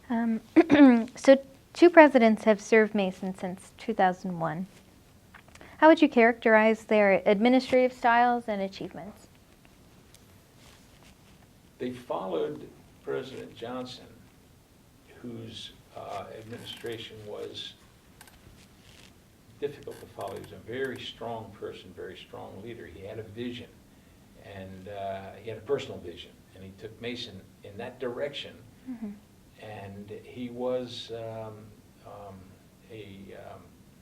Um, so two presidents have served Mason since 2001. How would you characterize their administrative styles and achievements? They followed President Johnson, whose administration was difficult to follow. He was a very strong person, very strong leader. He had a vision, and he had a personal vision, and he took Mason in that direction. Mm-hmm. And he was a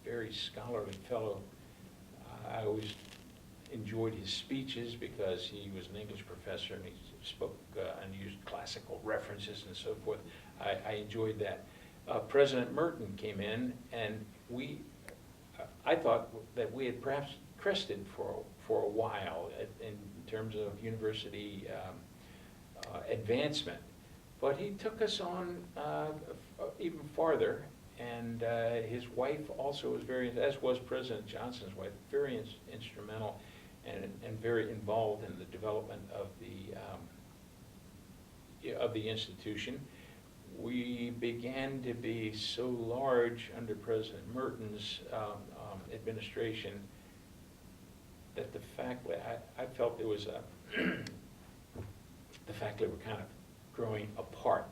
very scholarly fellow. I always enjoyed his speeches because he was an English professor and he spoke and used classical references and so forth. I enjoyed that. President Merton came in, and I thought that we had perhaps crested for a while in terms of university advancement. But he took us on even farther, and his wife also was as was President Johnson's wife, very instrumental and very involved in the development of the institution. We began to be so large under President Merton's administration that the faculty, I felt there was the faculty were kind of growing apart.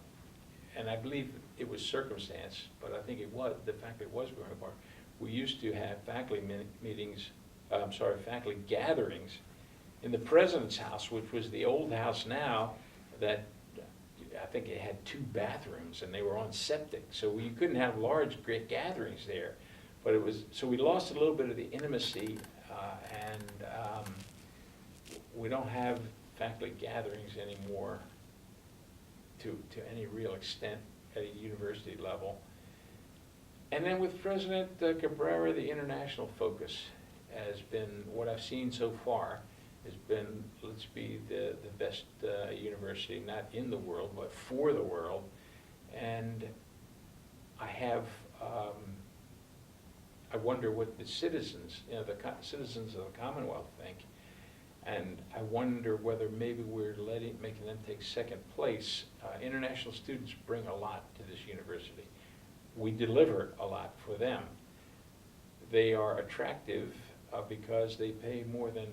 And I believe it was circumstance, but I think it was, the fact that it was growing apart. We used to have faculty faculty gatherings in the president's house, which was the old house now that I think it had 2 bathrooms and they were on septic. So you couldn't have large, great gatherings there. But it was, so we lost a little bit of the intimacy and we don't have faculty gatherings anymore to any real extent at a university level. And then with President Cabrera, the international focus has been, what I've seen so far, has been, let's be the best university, not in the world, but for the world. And I have, I wonder what the citizens, the citizens of the Commonwealth think. And I wonder whether maybe we're making them take second place. International students bring a lot to this university. We deliver a lot for them. They are attractive because they pay more than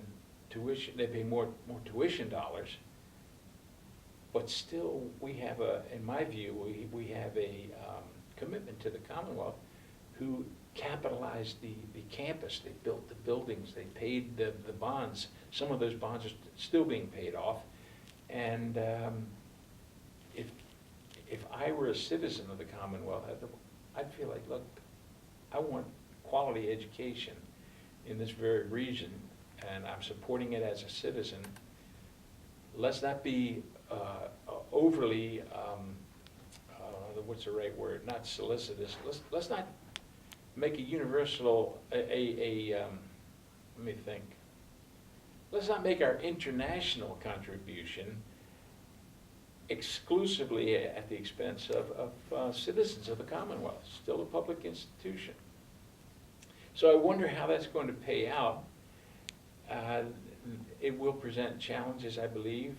tuition. They pay more tuition dollars. But still, we have in my view, we have a commitment to the Commonwealth, who capitalized the campus. They built the buildings. They paid the bonds. Some of those bonds are still being paid off. And if I were a citizen of the Commonwealth, I'd feel like, look, I want quality education in this very region, and I'm supporting it as a citizen. Let's not be overly, what's the right word, not solicitous. Let's not make a universal, let me think. Let's not make our international contribution exclusively at the expense of citizens of the Commonwealth. Still a public institution. So I wonder how that's going to pay out. It will present challenges, I believe,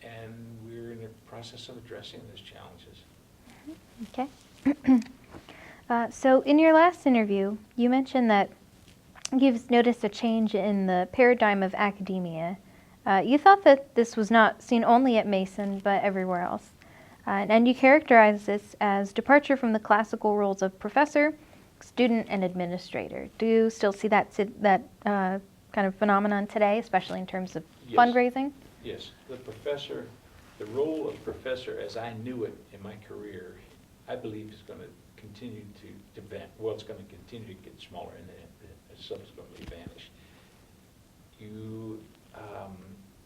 and we're in the process of addressing those challenges. Okay. So in your last interview, you mentioned that you've noticed a change in the paradigm of academia. You thought that this was not seen only at Mason, but everywhere else. And you characterize this as departure from the classical roles of professor, student, and administrator. Do you still see that kind of phenomenon today, especially in terms of fundraising? Yes, the role of professor as I knew it in my career, I believe is going to continue to it's going to continue to get smaller and subsequently vanish.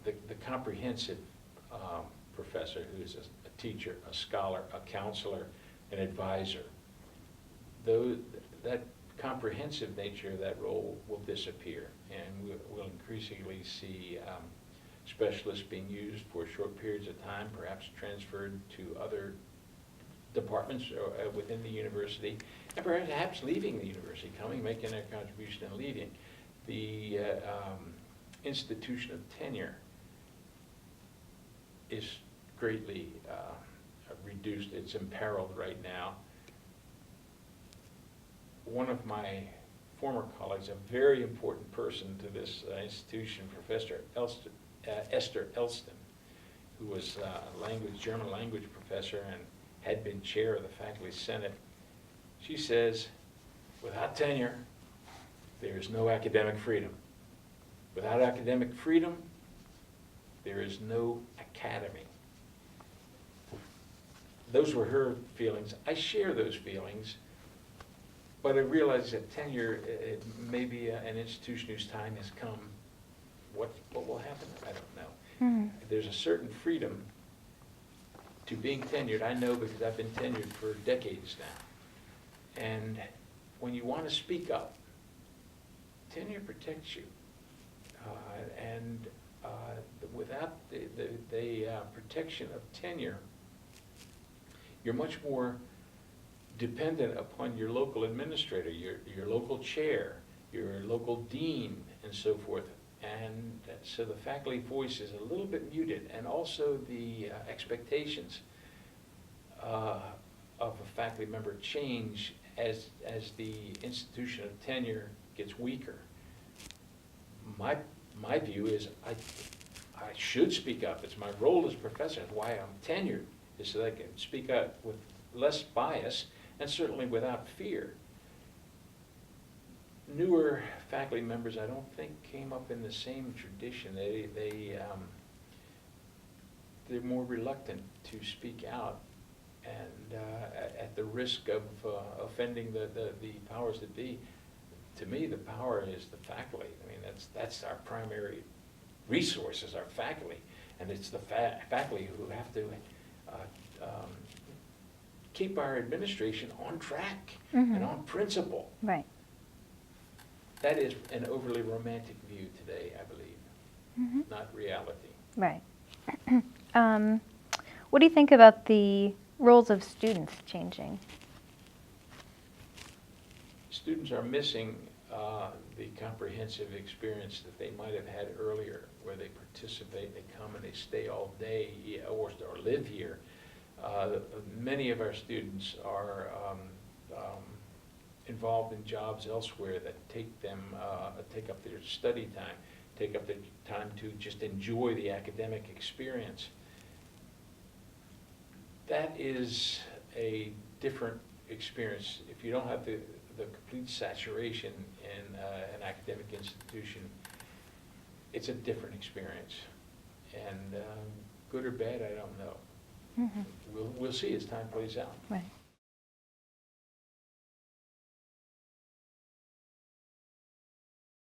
The comprehensive professor, who is a teacher, a scholar, a counselor, an advisor, that comprehensive nature of that role will disappear, and we'll increasingly see specialists being used for short periods of time, perhaps transferred to other departments within the university, and perhaps leaving the university, making their contribution and leaving. The institution of tenure is greatly reduced, it's imperiled right now. One of my former colleagues, a very important person to this institution, Professor Esther Elston, who was a German language professor and had been chair of the faculty senate, she says, without tenure, there is no academic freedom. Without academic freedom, there is no academy. Those were her feelings. I share those feelings, but I realize that tenure, it may be an institution whose time has come. What will happen? I don't know. Mhm. There's a certain freedom to being tenured. I know because I've been tenured for decades now. And when you want to speak up, tenure protects you. And without the protection of tenure, you're much more dependent upon your local administrator, your local chair, your local dean, and so forth. And so the faculty voice is a little bit muted, and also the expectations of a faculty member change as the institution of tenure gets weaker. My view is I should speak up. It's my role as professor. It's why I'm tenured, is so that I can speak up with less bias and certainly without fear. Newer faculty members, I don't think, came up in the same tradition. They're more reluctant to speak out, and at the risk of offending the powers that be. To me, the power is the faculty. I mean, that's our primary resource, is our faculty, and it's the faculty who have to keep our administration on track and on principle. Right. That is an overly romantic view today, I believe, not reality. Right. What do you think about the roles of students changing? Students are missing the comprehensive experience that they might have had earlier, where they participate, they come and they stay all day or live here. Many of our students are involved in jobs elsewhere that take up their study time, take up their time to just enjoy the academic experience. That is a different experience. If you don't have the complete saturation in an academic institution, it's a different experience. And good or bad, I don't know. We'll see as time plays out. Right.